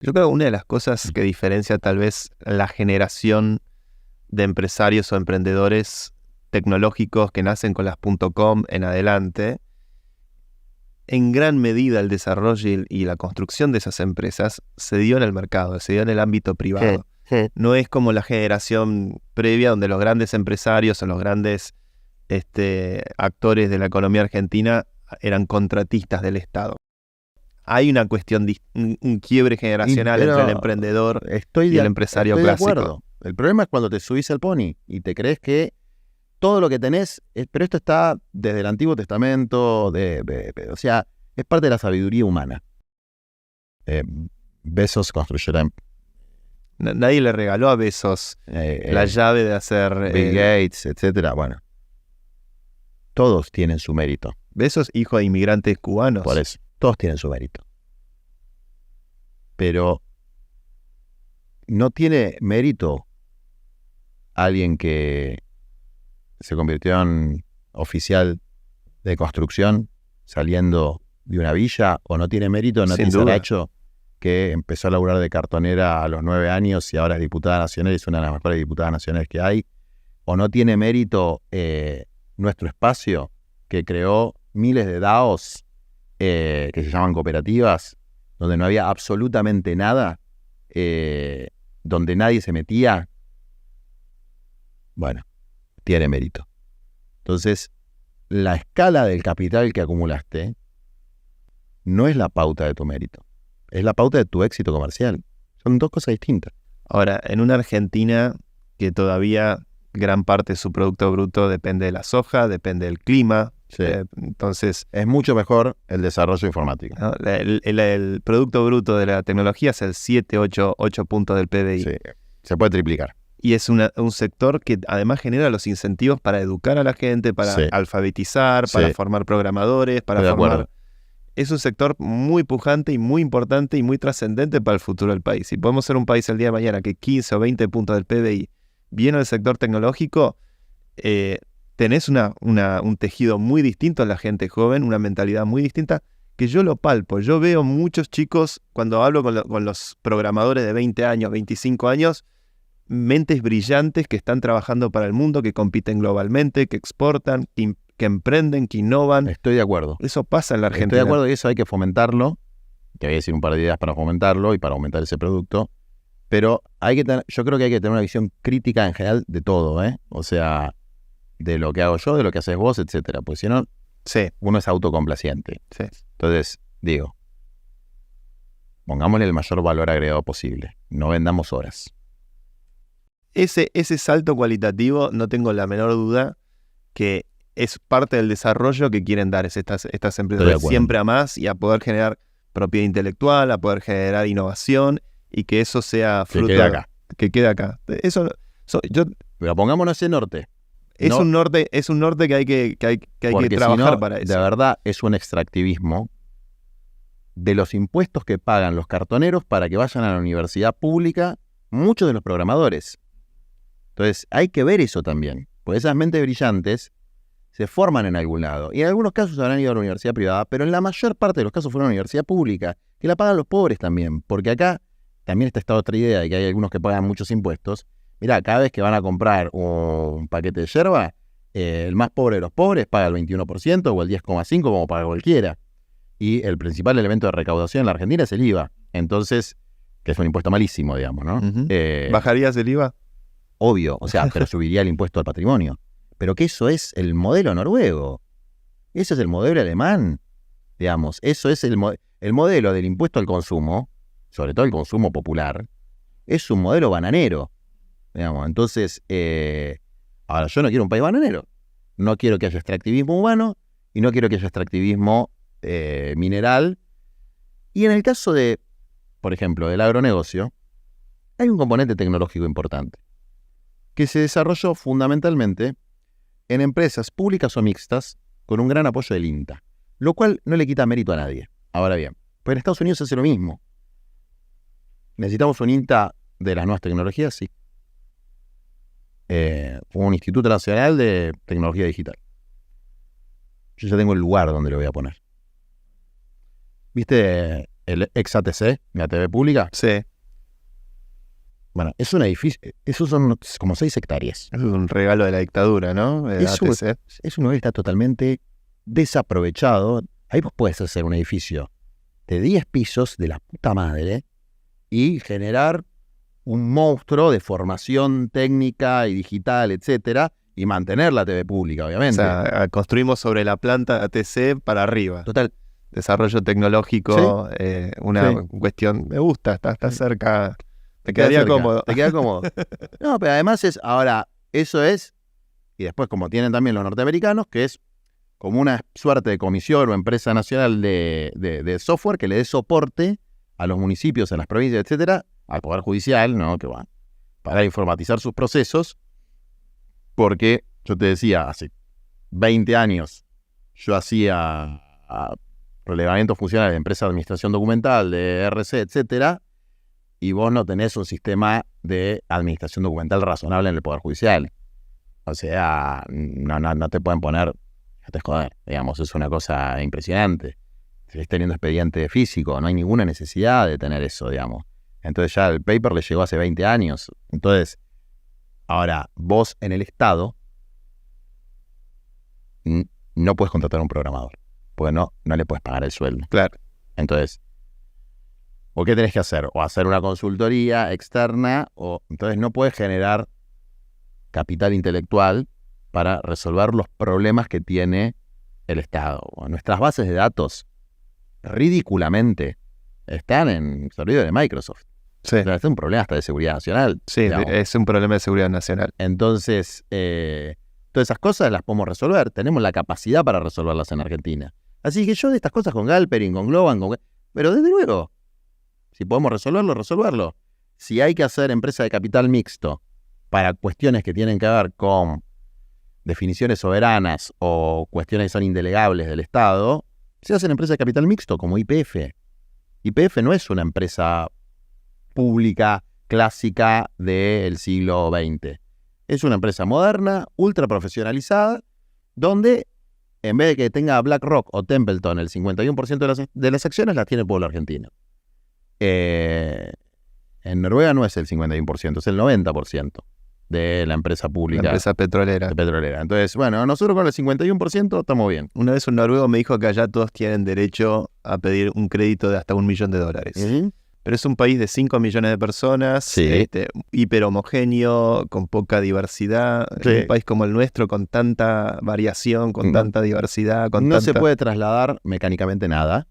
Yo creo que una de las cosas que diferencia tal vez la generación de empresarios o emprendedores tecnológicos que nacen con las .com en adelante, en gran medida el desarrollo y la construcción de esas empresas se dio en el mercado, se dio en el ámbito privado. No es como la generación previa donde los grandes empresarios o los grandes actores de la economía argentina eran contratistas del Estado. Hay una cuestión, un quiebre generacional entre el emprendedor y el empresario clásico. De acuerdo. El problema es cuando te subís al pony y te crees que todo lo que tenés, pero esto está desde el Antiguo Testamento, o sea, es parte de la sabiduría humana. Bezos construyó Nadie le regaló a Bezos la llave de hacer... Bill Gates, etcétera. Bueno, todos tienen su mérito. Bezos, hijo de inmigrantes cubanos. Por eso, todos tienen su mérito. Pero no tiene mérito alguien que se convirtió en oficial de construcción saliendo de una villa, o no tiene mérito Nati Saracho, que empezó a laburar de cartonera a los 9 años y ahora es diputada nacional y es una de las mejores diputadas nacionales que hay, o no tiene mérito Nuestro Espacio, que creó miles de DAOs que se llaman cooperativas, donde no había absolutamente nada, donde nadie se metía. Bueno, tiene mérito. Entonces, la escala del capital que acumulaste no es la pauta de tu mérito, es la pauta de tu éxito comercial. Son dos cosas distintas. Ahora, en una Argentina que todavía gran parte de su Producto Bruto depende de la soja, depende del clima, sí. Entonces... es mucho mejor el desarrollo informático. ¿No? El Producto Bruto de la tecnología es el 8 puntos del PBI. Sí, se puede triplicar. Y es un sector que además genera los incentivos para educar a la gente, para alfabetizar, para formar programadores, para formar... Es un sector muy pujante y muy importante y muy trascendente para el futuro del país. Si podemos ser un país el día de mañana que 15 o 20 puntos del PBI viene del sector tecnológico, tenés un tejido muy distinto en la gente joven, una mentalidad muy distinta, que yo lo palpo. Yo veo muchos chicos, cuando hablo con los programadores de 20 años, 25 años, mentes brillantes que están trabajando para el mundo, que compiten globalmente, que exportan, que emprenden, que innovan. Estoy de acuerdo. Eso pasa en la Argentina. Estoy de acuerdo y eso hay que fomentarlo. Te voy a decir un par de ideas para fomentarlo y para aumentar ese producto. Pero yo creo que hay que tener una visión crítica en general de todo, ¿eh? O sea, de lo que hago yo, de lo que haces vos, etcétera. Pues si no, uno es autocomplaciente. Sí. Entonces, digo, pongámosle el mayor valor agregado posible. No vendamos horas. Ese salto cualitativo, no tengo la menor duda que es parte del desarrollo que quieren dar estas empresas, siempre a más y a poder generar propiedad intelectual, a poder generar innovación y que eso sea fruto que quede acá. Pero pongámonos en norte. Es un norte que hay que trabajar para eso. De verdad es un extractivismo de los impuestos que pagan los cartoneros para que vayan a la universidad pública muchos de los programadores. Entonces hay que ver eso también, porque esas mentes brillantes se forman en algún lado. Y en algunos casos habrán ido a la universidad privada, pero en la mayor parte de los casos fueron a la universidad pública, que la pagan los pobres también. Porque acá también está esta otra idea de que hay algunos que pagan muchos impuestos. Mirá, cada vez que van a comprar un paquete de yerba, el más pobre de los pobres paga el 21% o el 10,5% como paga cualquiera. Y el principal elemento de recaudación en la Argentina es el IVA. Entonces, que es un impuesto malísimo, digamos, ¿no? ¿Bajarías el IVA? Obvio, o sea, pero subiría el impuesto al patrimonio. Pero que eso es el modelo noruego. Eso es el modelo alemán. Digamos, eso es el modelo del impuesto al consumo, sobre todo el consumo popular, es un modelo bananero. Digamos, entonces, ahora yo no quiero un país bananero. No quiero que haya extractivismo humano y no quiero que haya extractivismo mineral. Y en el caso de, por ejemplo, del agronegocio, hay un componente tecnológico importante que se desarrolló fundamentalmente en empresas públicas o mixtas con un gran apoyo del INTA, lo cual no le quita mérito a nadie. Ahora bien, pues en Estados Unidos se hace lo mismo. ¿Necesitamos un INTA de las nuevas tecnologías? Sí. Un Instituto Nacional de Tecnología Digital. Yo ya tengo el lugar donde lo voy a poner. ¿Viste el ex ATC, la TV pública. Sí. Bueno, es un edificio, esos son como 6 hectáreas. Es un regalo de la dictadura, ¿no? Es un lugar que está totalmente desaprovechado. Ahí vos podés hacer un edificio de 10 pisos de la puta madre y generar un monstruo de formación técnica y digital, etcétera, y mantener la TV pública, obviamente. O sea, construimos sobre la planta ATC para arriba. Total. Desarrollo tecnológico, una cuestión, me gusta, está cerca. Te quedaría cómodo. Te queda cómodo. No, pero además eso es, y después como tienen también los norteamericanos, que es como una suerte de comisión o empresa nacional de software que le dé soporte a los municipios, a las provincias, etcétera, al Poder Judicial, ¿no? Que va para informatizar sus procesos, porque yo te decía, hace 20 años yo hacía relevamiento funcional de empresa de administración documental, de RC, etcétera, y vos no tenés un sistema de administración documental razonable en el Poder Judicial. O sea, no te pueden poner, no te joder, digamos, es una cosa impresionante. Seguís teniendo expediente físico, no hay ninguna necesidad de tener eso, digamos. Entonces ya el paper le llegó hace 20 años. Entonces, ahora, vos en el Estado no puedes contratar a un programador, porque no le puedes pagar el sueldo. Claro. Entonces, ¿o qué tenés que hacer? O hacer una consultoría externa, o entonces no puedes generar capital intelectual para resolver los problemas que tiene el Estado. Nuestras bases de datos, ridículamente, están en servidores de Microsoft. Sí. O sea, es un problema hasta de seguridad nacional. Sí, digamos. Es un problema de seguridad nacional. Entonces, todas esas cosas las podemos resolver. Tenemos la capacidad para resolverlas en Argentina. Así que yo de estas cosas con Galperin, con Globan, pero desde luego, si podemos resolverlo. Si hay que hacer empresa de capital mixto para cuestiones que tienen que ver con definiciones soberanas o cuestiones que son indelegables del Estado, se hacen empresas de capital mixto como YPF. YPF no es una empresa pública clásica del siglo XX. Es una empresa moderna, ultra profesionalizada, donde en vez de que tenga BlackRock o Templeton el 51% de las acciones, las tiene el pueblo argentino. En Noruega no es el 51%, es el 90% de la empresa pública. La empresa petrolera. Entonces, bueno, nosotros con el 51% estamos bien. Una vez un noruego me dijo que allá todos tienen derecho a pedir un crédito de hasta $1 millón. ¿Mm? Pero es un país de 5 millones de personas, sí. Hiperhomogéneo, con poca diversidad. Sí. Un país como el nuestro, con tanta variación, con tanta diversidad. No se puede trasladar mecánicamente nada,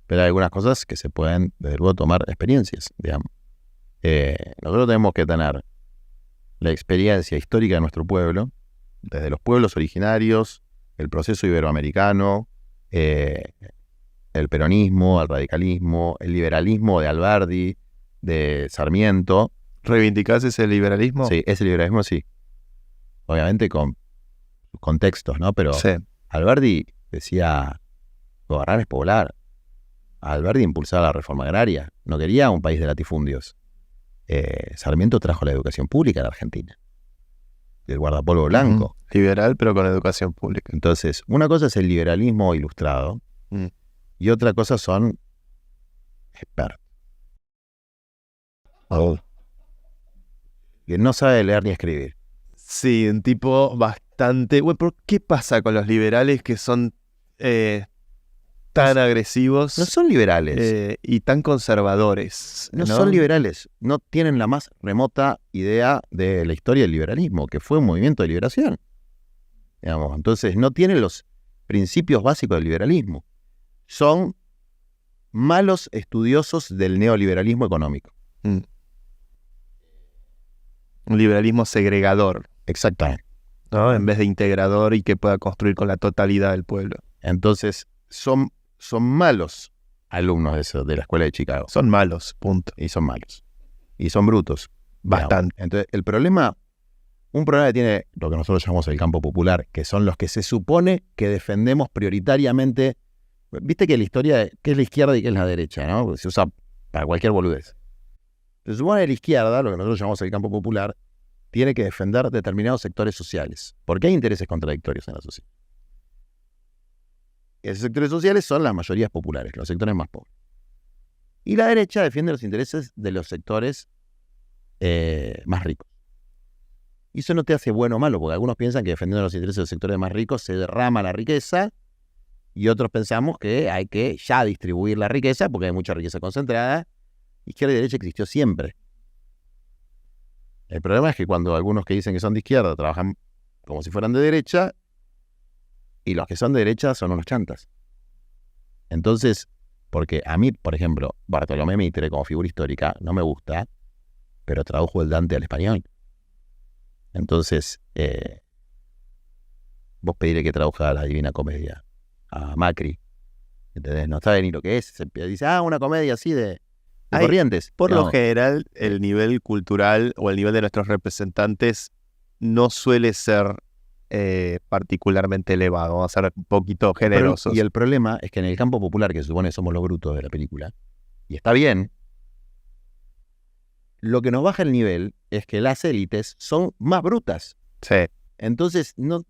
pero hay algunas cosas que se pueden, desde luego, tomar experiencias, digamos. Nosotros tenemos que tener la experiencia histórica de nuestro pueblo, desde los pueblos originarios, el proceso iberoamericano, el peronismo, el radicalismo, el liberalismo de Alberdi, de Sarmiento. ¿Reivindicás ese liberalismo? Sí, ese liberalismo sí. Obviamente con contextos, ¿no? Pero sí. Alberdi decía, gobernar es poblar. Alberdi impulsaba la reforma agraria. No quería un país de latifundios. Sarmiento trajo la educación pública a la Argentina. El guardapolvo blanco. Liberal, pero con educación pública. Entonces, una cosa es el liberalismo ilustrado y otra cosa son expertos. Que no sabe leer ni escribir. Sí, un tipo bastante... Bueno, pero ¿qué pasa con los liberales que son tan agresivos? No son liberales. Y tan conservadores. No son liberales. No tienen la más remota idea de la historia del liberalismo, que fue un movimiento de liberación. Digamos, entonces no tienen los principios básicos del liberalismo. Son malos estudiosos del neoliberalismo económico. Un liberalismo segregador. Exactamente. ¿No? En vez de integrador y que pueda construir con la totalidad del pueblo. Entonces, son malos alumnos de la escuela de Chicago. Son malos, punto. Y son malos. Y son brutos. Bastante. Digamos. Entonces, un problema que tiene lo que nosotros llamamos el campo popular, que son los que se supone que defendemos prioritariamente. Viste que la historia, qué es la izquierda y qué es la derecha, ¿no? Porque se usa para cualquier boludez. Se supone que la izquierda, lo que nosotros llamamos el campo popular, tiene que defender determinados sectores sociales, porque hay intereses contradictorios en la sociedad. Y esos sectores sociales son las mayorías populares, los sectores más pobres. Y la derecha defiende los intereses de los sectores más ricos. Y eso no te hace bueno o malo, porque algunos piensan que defendiendo los intereses de los sectores más ricos se derrama la riqueza, y otros pensamos que hay que ya distribuir la riqueza, porque hay mucha riqueza concentrada. Izquierda y derecha existió siempre. El problema es que cuando algunos que dicen que son de izquierda trabajan como si fueran de derecha, y los que son de derecha son unos chantas. Entonces, porque a mí, por ejemplo, Bartolomé Mitre, como figura histórica, no me gusta, pero tradujo el Dante al español. Entonces, vos pedirle que traduzca la Divina Comedia a Macri, ¿entendés? No sabe ni lo que es. Se dice, una comedia así de Corrientes. Por lo general, el nivel cultural o el nivel de nuestros representantes no suele ser particularmente elevado. Vamos a ser un poquito generosos. Y el problema es que en el campo popular, que se supone somos los brutos de la película, y está bien, lo que nos baja el nivel es que las élites son más brutas. Sí. Entonces, no,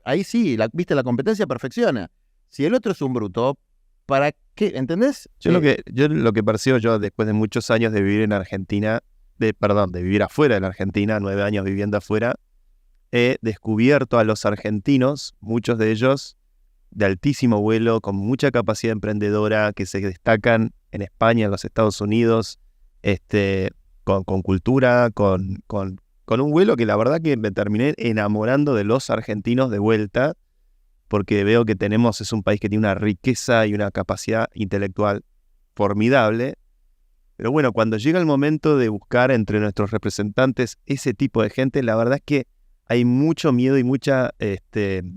ahí sí, viste, la competencia perfecciona. Si el otro es un bruto, ¿para qué? ¿Entendés? Yo lo que percibo yo después de muchos años de vivir en Argentina, de vivir afuera de la Argentina, 9 años viviendo afuera, he descubierto a los argentinos, muchos de ellos de altísimo vuelo, con mucha capacidad emprendedora, que se destacan en España, en los Estados Unidos, con cultura, con un vuelo que la verdad que me terminé enamorando de los argentinos de vuelta, porque veo que es un país que tiene una riqueza y una capacidad intelectual formidable. Pero bueno, cuando llega el momento de buscar entre nuestros representantes ese tipo de gente, la verdad es que hay mucho miedo y mucha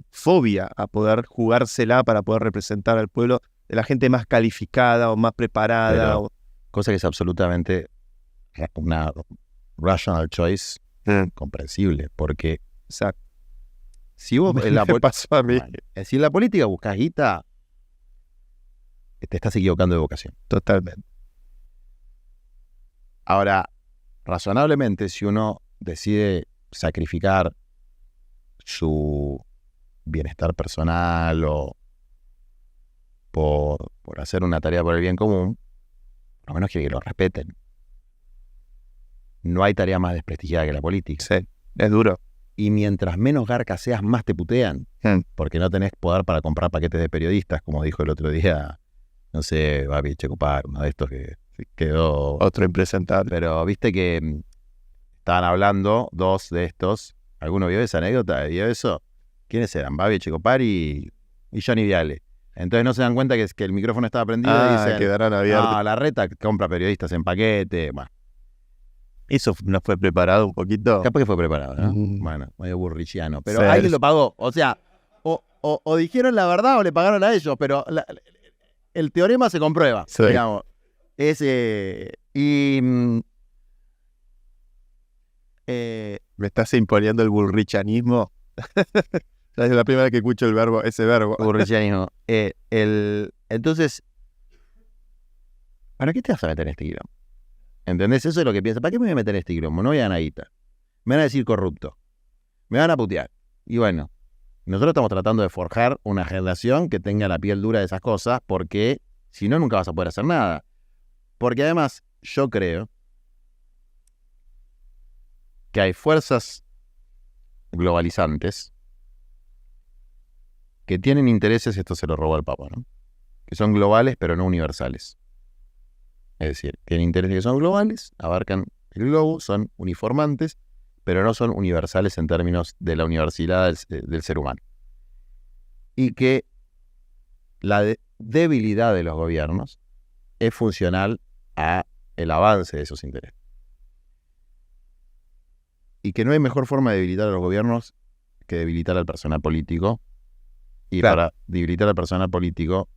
fobia a poder jugársela para poder representar al pueblo de la gente más calificada o más preparada. Cosa que es absolutamente una rational choice comprensible, porque exacto. Si vos pasó a mí. Si en la política buscas guita, te estás equivocando de vocación. Totalmente. Ahora, razonablemente, si uno decide sacrificar su bienestar personal o por hacer una tarea por el bien común, por lo menos quiere que lo respeten. No hay tarea más desprestigiada que la política. Sí, es duro. Y mientras menos garca seas, más te putean. Porque no tenés poder para comprar paquetes de periodistas, como dijo el otro día, no sé, Babi Echecopar, uno de estos que quedó... Otro impresentable. Pero viste que estaban hablando, dos de estos. ¿Alguno vio esa anécdota? ¿Vio eso? ¿Quiénes eran? Babi Echecopar y Johnny Viale. Entonces no se dan cuenta que el micrófono estaba prendido y dicen... quedarán abiertos. No, la reta compra periodistas en paquete, bueno. ¿Eso no fue preparado un poquito? Capaz que fue preparado, ¿no? Bueno, medio burrichiano. Pero alguien lo pagó. O sea, o dijeron la verdad o le pagaron a ellos, pero el teorema se comprueba, digamos. ¿Me estás imponiendo el burrichanismo? Es la primera vez que escucho ese verbo. Burrichanismo. Entonces, ¿para qué te vas a meter en este quilombo? ¿Entendés? Eso es lo que piensa. ¿Para qué me voy a meter en este quilombo? No voy a ganar guita. Me van a decir corrupto. Me van a putear. Y bueno, nosotros estamos tratando de forjar una generación que tenga la piel dura de esas cosas, porque si no, nunca vas a poder hacer nada. Porque además, yo creo que hay fuerzas globalizantes que tienen intereses, esto se lo robó al Papa, ¿no? Que son globales pero no universales. Es decir, tienen intereses que son globales, abarcan el globo, son uniformantes, pero no son universales en términos de la universalidad del ser humano. Y que la debilidad de los gobiernos es funcional a el avance de esos intereses. Y que no hay mejor forma de debilitar a los gobiernos que debilitar al personal político. Y claro, para debilitar al personal político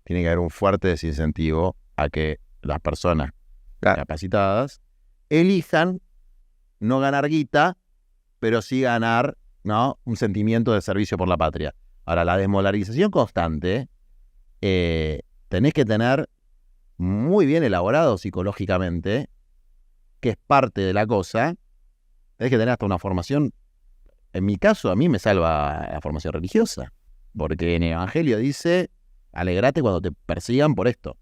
tiene que haber un fuerte desincentivo a que las personas capacitadas elijan no ganar guita, pero sí ganar, ¿no?, un sentimiento de servicio por la patria. Ahora, la desmolarización constante tenés que tener muy bien elaborado psicológicamente, que es parte de la cosa. Tenés que tener hasta una formación. En mi caso, a mí me salva la formación religiosa, porque en el Evangelio dice: alegrate cuando te persigan por esto.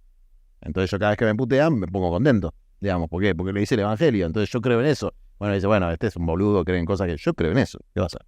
Entonces yo cada vez que me putean me pongo contento, digamos. ¿Por qué? Porque le dice el evangelio. Entonces yo creo en eso. Bueno, dice, bueno, este es un boludo, cree en cosas que yo creo en eso. ¿Qué va a hacer?